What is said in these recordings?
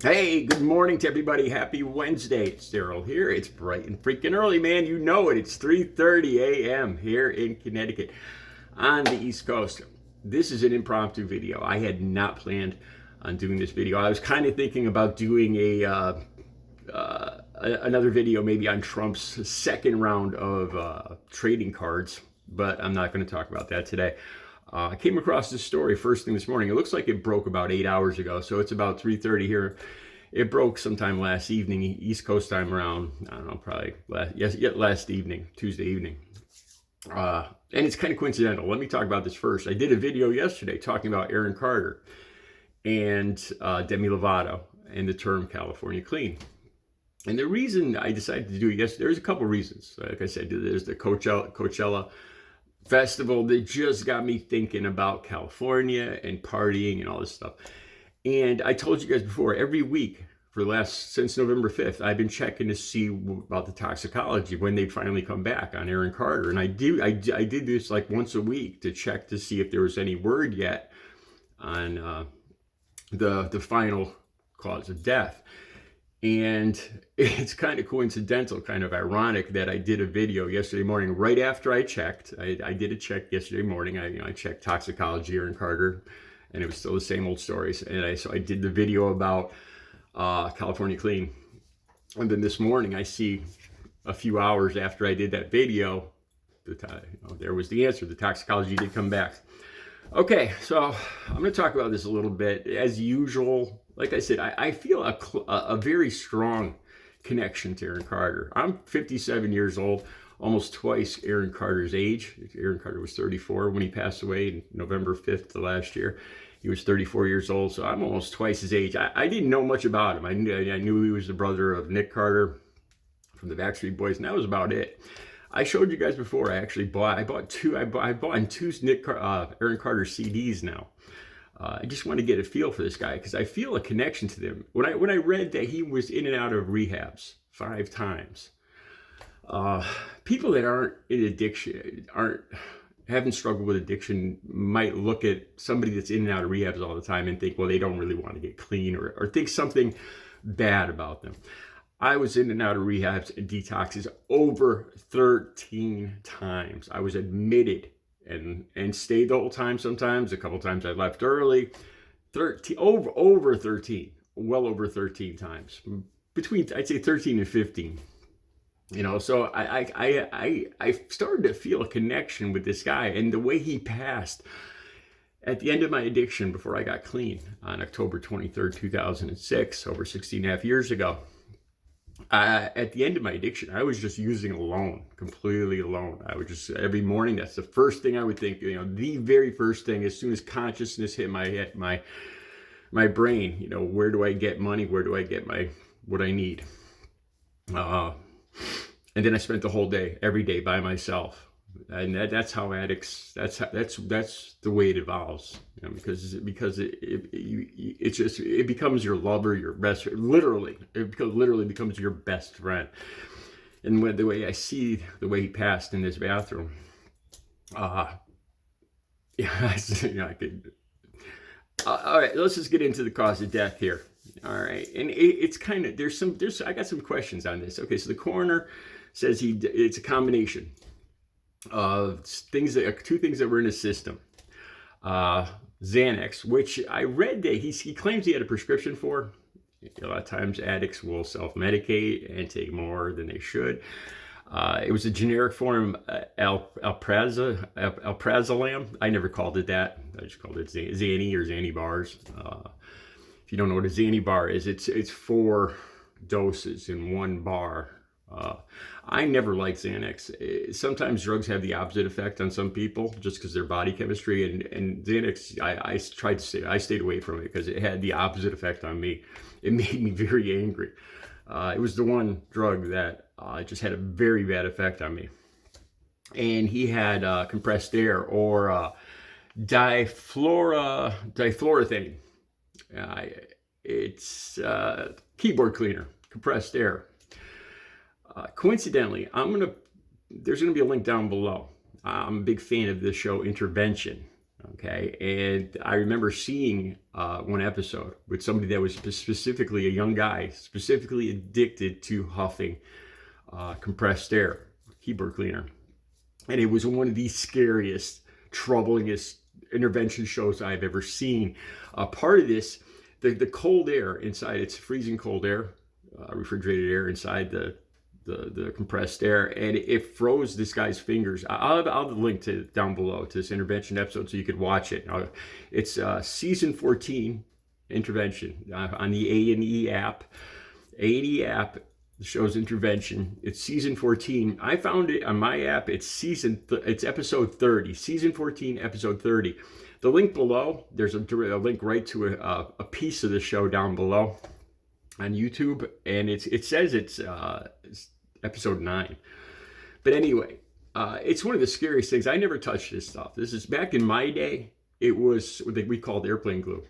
Hey, good morning to everybody. Happy Wednesday. It's Daryl here. It's bright and freaking early, man. You know it. It's 3:30 a.m. here in Connecticut on the East Coast. This is an impromptu video. I had not planned on doing this video. I was kind of thinking about doing another video maybe on Trump's second round of trading cards, but I'm not going to talk about that today. I came across this story first thing this morning. It looks like it broke about 8 hours ago, so it's about 3:30 here. It broke sometime last evening, East Coast time around, I don't know, probably last evening, Tuesday evening. And it's kind of coincidental. Let me talk about this first. I did a video yesterday talking about Aaron Carter and Demi Lovato and the term California clean. And the reason I decided to do it yesterday, there's a couple reasons. Like I said, there's the Coachella festival that just got me thinking about California and partying and all this stuff. And I told you guys before, every week since November 5th, I've been checking to see about the toxicology when they finally come back on Aaron Carter. And I did this like once a week to check to see if there was any word yet on the final cause of death. And it's kind of coincidental, kind of ironic that I did a video yesterday morning right after I checked. I did a check yesterday morning. I checked toxicology Aaron Carter, and it was still the same old stories. And so I did the video about California clean. And then this morning I see a few hours after I did that video, there was the answer. The toxicology did come back. Okay, so I'm going to talk about this a little bit. As usual, like I said, I feel a very strong connection to Aaron Carter. I'm 57 years old, almost twice Aaron Carter's age. Aaron Carter was 34 when he passed away in November 5th of last year. He was 34 years old, so I'm almost twice his age. I didn't know much about him. I knew he was the brother of Nick Carter from the Backstreet Boys, and that was about it. I showed you guys before. I bought two Aaron Carter CDs now. I just want to get a feel for this guy because I feel a connection to them. When I read that he was in and out of rehabs 5 times, people that aren't in addiction, haven't struggled with addiction, might look at somebody that's in and out of rehabs all the time and think, well, they don't really want to get clean, or think something bad about them. I was in and out of rehabs and detoxes over 13 times. I was admitted and stayed the whole time sometimes. A couple times I left early. 13, over 13, well over 13 times. Between, I'd say 13 and 15. So I started to feel a connection with this guy, and the way he passed at the end of my addiction before I got clean on October 23rd, 2006, over 16 and a half years ago. At the end of my addiction, I was just using alone, completely alone. I would just, every morning, that's the first thing I would think, the very first thing, as soon as consciousness hit my brain, where do I get money? Where do I get what I need? And then I spent the whole day, every day by myself. And that's how addicts, that's the way it evolves, because it becomes your lover, your best friend. Literally becomes your best friend. And the way I see the way he passed in this bathroom, I could. All right, let's just get into the cause of death here. All right, and it's kind of I got some questions on this. Okay, so the coroner says it's a combination of two things that were in his system. Xanax, which I read that he claims he had a prescription for. A lot of times addicts will self-medicate and take more than they should. It was a generic form, alprazolam. I never called it that. I just called it Xanny or Xanny bars. If you don't know what a Xanny bar is, it's 4 doses in 1 bar. I never liked Xanax. Sometimes drugs have the opposite effect on some people just because their body chemistry, and Xanax, I stayed away from it because it had the opposite effect on me. It made me very angry. It was the one drug that just had a very bad effect on me. And he had compressed air, or difluorothane. It's keyboard cleaner, compressed air. Coincidentally, there's going to be a link down below. I'm a big fan of this show, Intervention. Okay, and I remember seeing one episode with somebody that was specifically a young guy, specifically addicted to huffing compressed air, keyboard cleaner. And it was one of the scariest, troublingest intervention shows I've ever seen. Part of this, the cold air inside, it's freezing cold air, refrigerated air inside the compressed air, and it froze this guy's fingers. I'll have the link to down below to this intervention episode so you could watch it. It's season 14 intervention on the A&E app. A&E app shows intervention. It's season 14. I found it on my app. It's episode 30. Season 14, episode 30. The link below, there's a link right to a piece of the show down below on YouTube, and it says it's episode 9. But anyway, it's one of the scariest things. I never touched this stuff. This is back in my day. It was what we called airplane glue,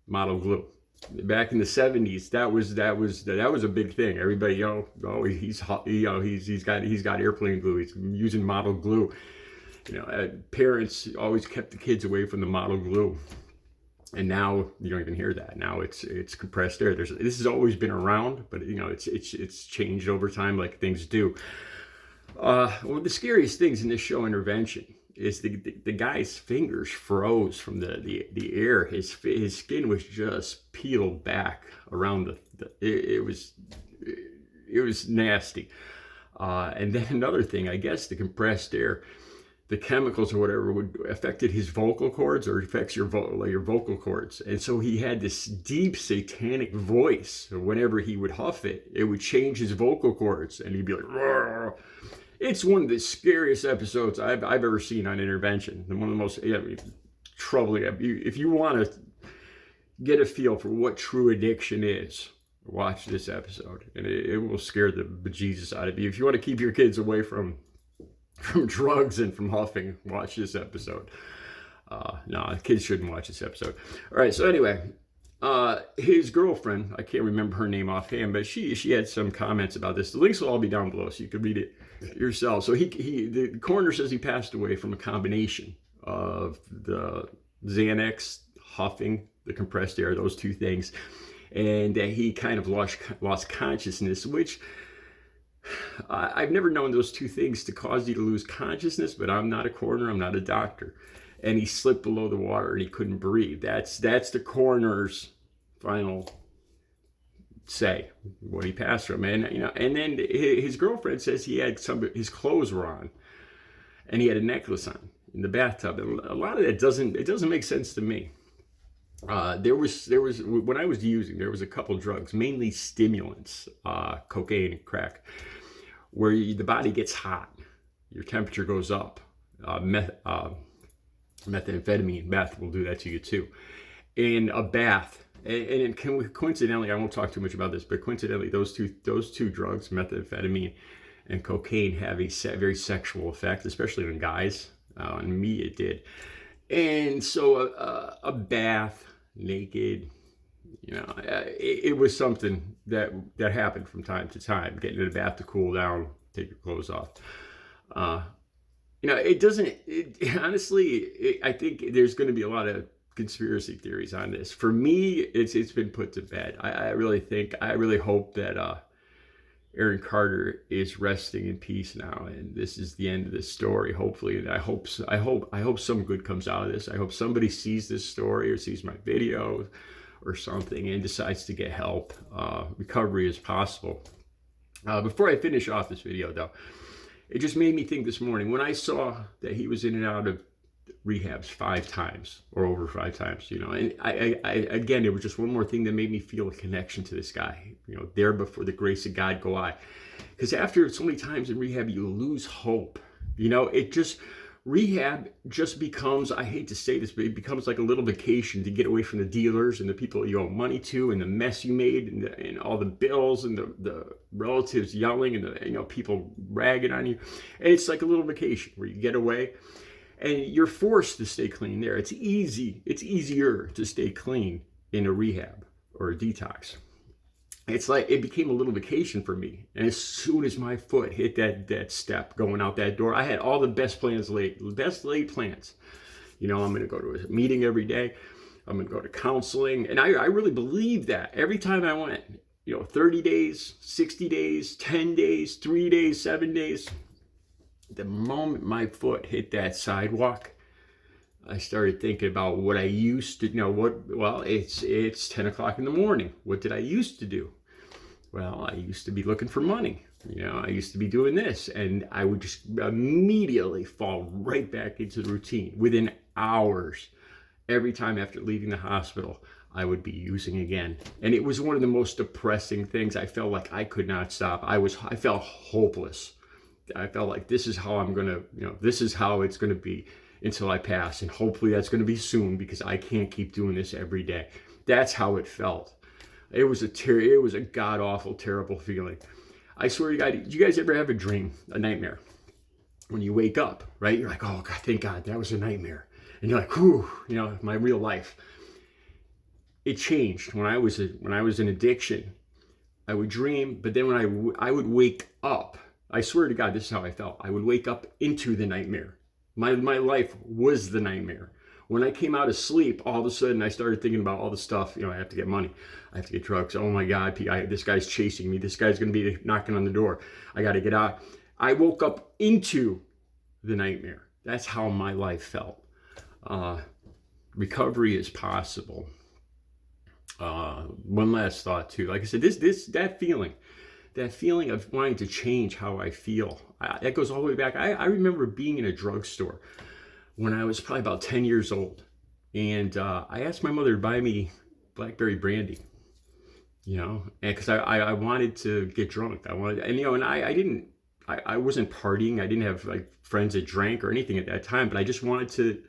model glue. Back in the 70s, that was a big thing. Everybody, he's got airplane glue. He's using model glue. Parents always kept the kids away from the model glue. And now you don't even hear that. Now it's compressed air. This has always been around, but it's changed over time, like things do. One of the scariest things in this show, Intervention, is the guy's fingers froze from the air. His skin was just peeled back around it was nasty. And then another thing, I guess the compressed air, the chemicals or whatever would affected his vocal cords, or affects your vocal cords. And so he had this deep satanic voice. Whenever he would huff it would change his vocal cords, and he'd be like, "Roar." It's one of the scariest episodes I've ever seen on intervention. And one of the most troubling. If you want to get a feel for what true addiction is, watch this episode, and it will scare the bejesus out of you. If you want to keep your kids away from drugs and from huffing, watch this episode. No, kids shouldn't watch this episode. All right, so anyway, his girlfriend, I can't remember her name offhand, but she had some comments about this. The links will all be down below, so you can read it yourself. So the coroner says he passed away from a combination of the Xanax, huffing, the compressed air, those two things, and that he kind of lost consciousness, which I've never known those two things to cause you to lose consciousness, but I'm not a coroner, I'm not a doctor. And he slipped below the water and he couldn't breathe. That's the coroner's final say, what he passed from. And and then his girlfriend says he had his clothes were on, and he had a necklace on in the bathtub. And a lot of that doesn't make sense to me. There was when I was using, there was a couple drugs, mainly stimulants, cocaine, crack, where the body gets hot, your temperature goes up. Methamphetamine, meth will do that to you too. And a bath, and coincidentally, I won't talk too much about this, but coincidentally, those two drugs, methamphetamine and cocaine, have a very sexual effect, especially on guys. On me, it did. And so a bath, naked, it was something that happened from time to time. Getting in a bath to cool down, take your clothes off. Honestly, I think there's going to be a lot of conspiracy theories on this. For me, it's been put to bed. I really hope that Aaron Carter is resting in peace now, and this is the end of this story. Hopefully, and I hope some good comes out of this. I hope somebody sees this story or sees my video or something and decides to get help. Recovery is possible. Before I finish off this video, though, it just made me think this morning when I saw that he was in and out of rehabs 5 times or over 5 times, and I again, it was just one more thing that made me feel a connection to this guy, there before the grace of God go I. Because after so many times in rehab, you lose hope. Rehab just becomes, I hate to say this, but it becomes like a little vacation to get away from the dealers and the people you owe money to and the mess you made and all the bills and the relatives yelling and the people ragging on you. And it's like a little vacation where you get away and you're forced to stay clean there. It's easier to stay clean in a rehab or a detox. It's like it became a little vacation for me. And as soon as my foot hit that step going out that door, I had all the best laid plans You know, I'm going to go to a meeting every day. I'm going to go to counseling. And I really believed that every time I went, you know, 30 days, 60 days, 10 days, 3 days, 7 days. The moment my foot hit that sidewalk, I started thinking about what I used to, you know, well, it's 10 o'clock in the morning. What did I used to do? Well, I used to be looking for money. You know, I used to be doing this, and I would just immediately fall right back into the routine. Within hours, every time after leaving the hospital, I would be using again. And it was one of the most depressing things. I felt like I could not stop. I felt hopeless. I felt like this is how I'm going to, you know, this is how it's going to be until I pass. And hopefully that's going to be soon, because I can't keep doing this every day. That's how it felt. It was a god-awful, terrible feeling. I swear to God, did you guys ever have a dream, a nightmare? When you wake up, right? You're like, oh God, thank God, that was a nightmare. And you're like, whew, you know, my real life. It changed when I was in addiction. I would dream, but then when I would wake up, I swear to God, this is how I felt. I would wake up into the nightmare. My life was the nightmare. When I came out of sleep, all of a sudden I started thinking about all the stuff. You know, I have to get money. I have to get drugs. Oh my God, this guy's chasing me. This guy's going to be knocking on the door. I got to get out. I woke up into the nightmare. That's how my life felt. Recovery is possible. One last thought too. Like I said, that feeling of wanting to change how I feel, that goes all the way back. I remember being in a drugstore when I was probably about 10 years old. And I asked my mother to buy me blackberry brandy, you know, and because I wanted to get drunk. I wasn't partying. I didn't have like friends that drank or anything at that time, but I just wanted to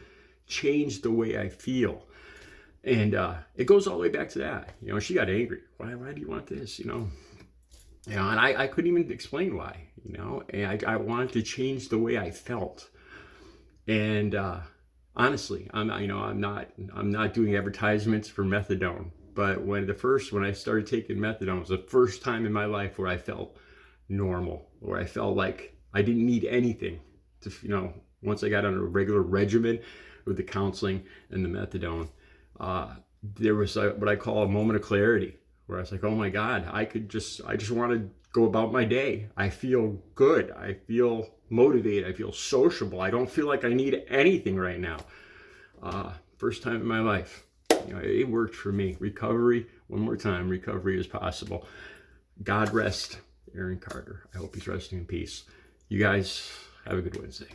change the way I feel. And it goes all the way back to that. You know, she got angry. Why do you want this? You know, and I couldn't even explain why, you know, and I wanted to change the way I felt. And honestly, I'm not doing advertisements for methadone, but when I started taking methadone, it was the first time in my life where I felt normal, where I felt like I didn't need anything to, you know, once I got on a regular regimen with the counseling and the methadone, there was what I call a moment of clarity, where I was like, oh my God, I just want to go about my day. I feel good. I feel motivated. I feel sociable. I don't feel like I need anything right now. First time in my life. You know, it worked for me. Recovery, one more time, recovery is possible. God rest Aaron Carter. I hope he's resting in peace. You guys have a good Wednesday.